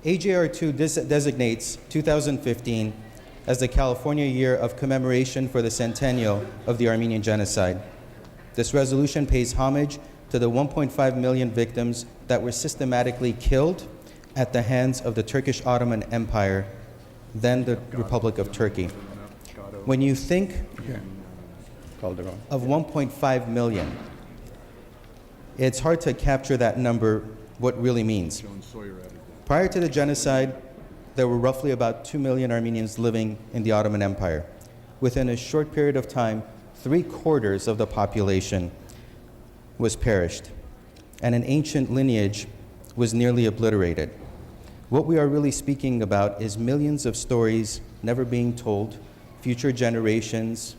AJR2 designates 2015 as the California Year of Commemoration for the Centennial of the Armenian Genocide. This resolution pays homage to the 1.5 million victims that were systematically killed at the hands of the Turkish Ottoman Empire, then the Republic of Turkey. When you think of 1.5 million, it's hard to capture that number, what it really means. Prior to the genocide, there were roughly about 2 million Armenians living in the Ottoman Empire. Within a short period of time, 3/4 of the population was perished, and an ancient lineage was nearly obliterated. What we are really speaking about is millions of stories never being told, future generations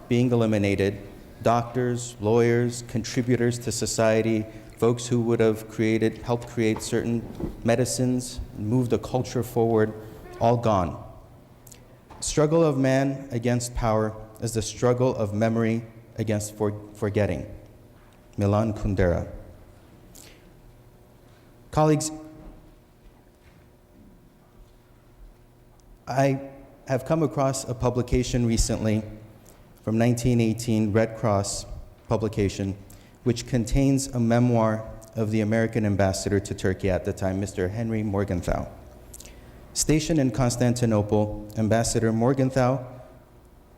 being eliminated, doctors, lawyers, contributors to society, folks who would have helped create certain medicines, moved the culture forward, all gone. Struggle of man against power is the struggle of memory against forgetting. Milan Kundera. Colleagues, I have come across a publication recently from 1918, Red Cross publication, which contains a memoir of the American ambassador to Turkey at the time, Mr. Henry Morgenthau. Stationed in Constantinople, Ambassador Morgenthau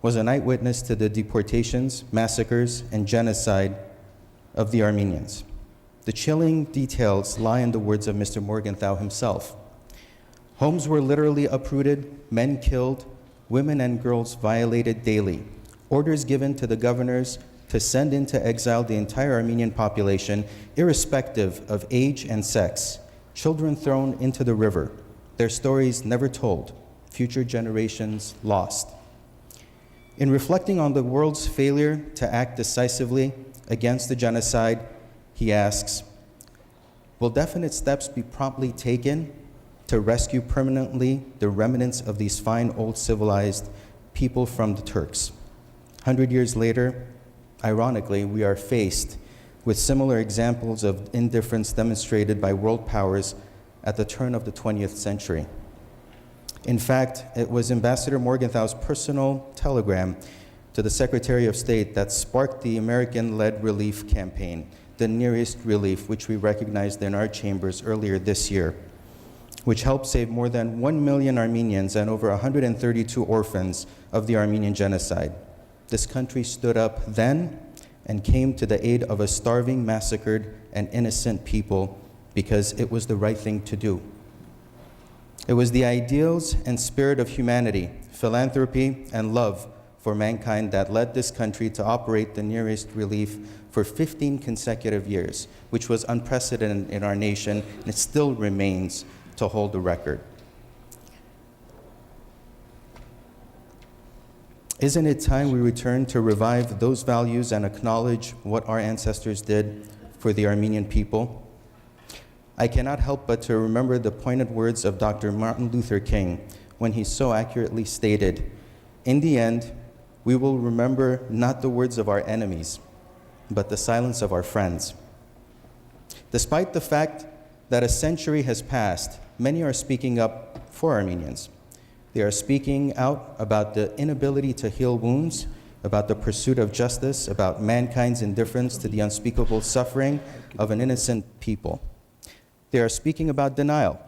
was an eyewitness to the deportations, massacres, and genocide of the Armenians. The chilling details lie in the words of Mr. Morgenthau himself. Homes were literally uprooted, men killed, women and girls violated daily. Orders given to the governors to send into exile the entire Armenian population, irrespective of age and sex. Children thrown into the river, their stories never told, future generations lost. In reflecting on the world's failure to act decisively against the genocide, he asks, will definite steps be promptly taken to rescue permanently the remnants of these fine old civilized people from the Turks? 100 years later, ironically, we are faced with similar examples of indifference demonstrated by world powers at the turn of the 20th century. In fact, it was Ambassador Morgenthau's personal telegram to the Secretary of State that sparked the American-led relief campaign, the Nearest Relief, which we recognized in our chambers earlier this year, which helped save more than 1 million Armenians and over 132 orphans of the Armenian genocide. This country stood up then and came to the aid of a starving, massacred, and innocent people because it was the right thing to do. It was the ideals and spirit of humanity, philanthropy, and love for mankind that led this country to operate the Nearest Relief for 15 consecutive years, which was unprecedented in our nation, and it still remains to hold the record. Isn't it time we return to revive those values and acknowledge what our ancestors did for the Armenian people? I cannot help but to remember the pointed words of Dr. Martin Luther King when he so accurately stated, in the end, we will remember not the words of our enemies, but the silence of our friends. Despite the fact that a century has passed, many are speaking up for Armenians. They are speaking out about the inability to heal wounds, about the pursuit of justice, about mankind's indifference to the unspeakable suffering of an innocent people. They are speaking about denial.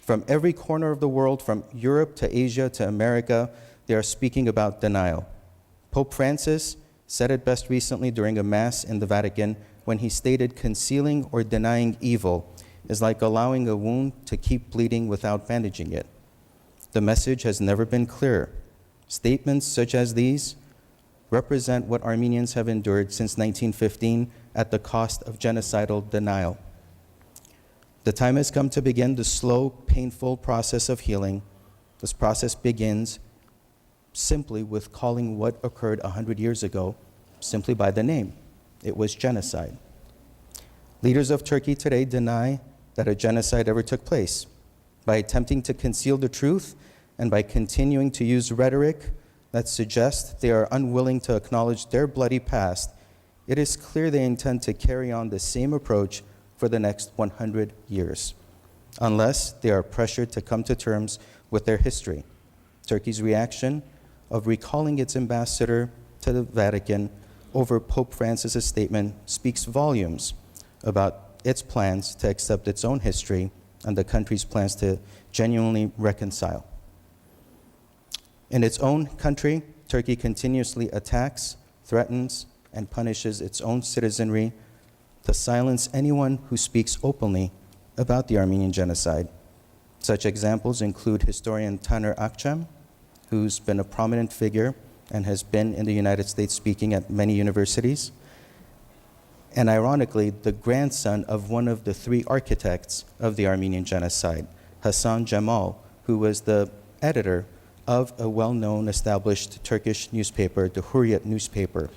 From every corner of the world, from Europe to Asia to America, they are speaking about denial. Pope Francis said it best recently during a mass in the Vatican when he stated concealing or denying evil is like allowing a wound to keep bleeding without bandaging it. The message has never been clearer. Statements such as these represent what Armenians have endured since 1915 at the cost of genocidal denial. The time has come to begin the slow, painful process of healing. This process begins simply with calling what occurred 100 years ago simply by the name. It was genocide. Leaders of Turkey today deny that a genocide ever took place. By attempting to conceal the truth and by continuing to use rhetoric that suggests they are unwilling to acknowledge their bloody past, it is clear they intend to carry on the same approach for the next 100 years. unless they are pressured to come to terms with their history. Turkey's reaction of recalling its ambassador to the Vatican over Pope Francis's statement speaks volumes about its plans to accept its own history and the country's plans to genuinely reconcile. In its own country, Turkey continuously attacks, threatens, and punishes its own citizenry to silence anyone who speaks openly about the Armenian genocide. Such examples include historian Taner Akçam, who's been a prominent figure and has been in the United States speaking at many universities, and ironically, the grandson of one of the three architects of the Armenian genocide, Hassan Cemal, who was the editor of a well-known established Turkish newspaper, the Hurriyet newspaper.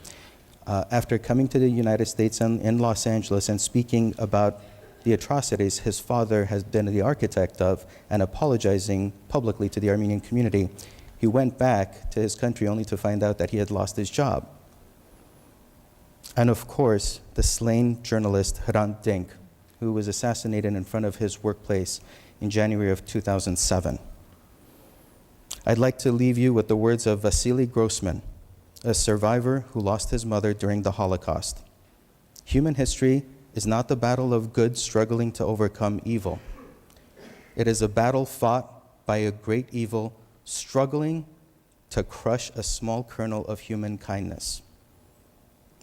After coming to the United States and in Los Angeles and speaking about the atrocities his father has been the architect of and apologizing publicly to the Armenian community, he went back to his country only to find out that he had lost his job. And of course, the slain journalist Hrant Dink, who was assassinated in front of his workplace in January of 2007. I'd like to leave you with the words of Vasily Grossman, a survivor who lost his mother during the Holocaust. Human history is not the battle of good struggling to overcome evil. It is a battle fought by a great evil struggling to crush a small kernel of human kindness.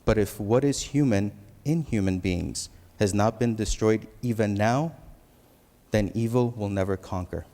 But if what is human in human beings has not been destroyed even now, then evil will never conquer.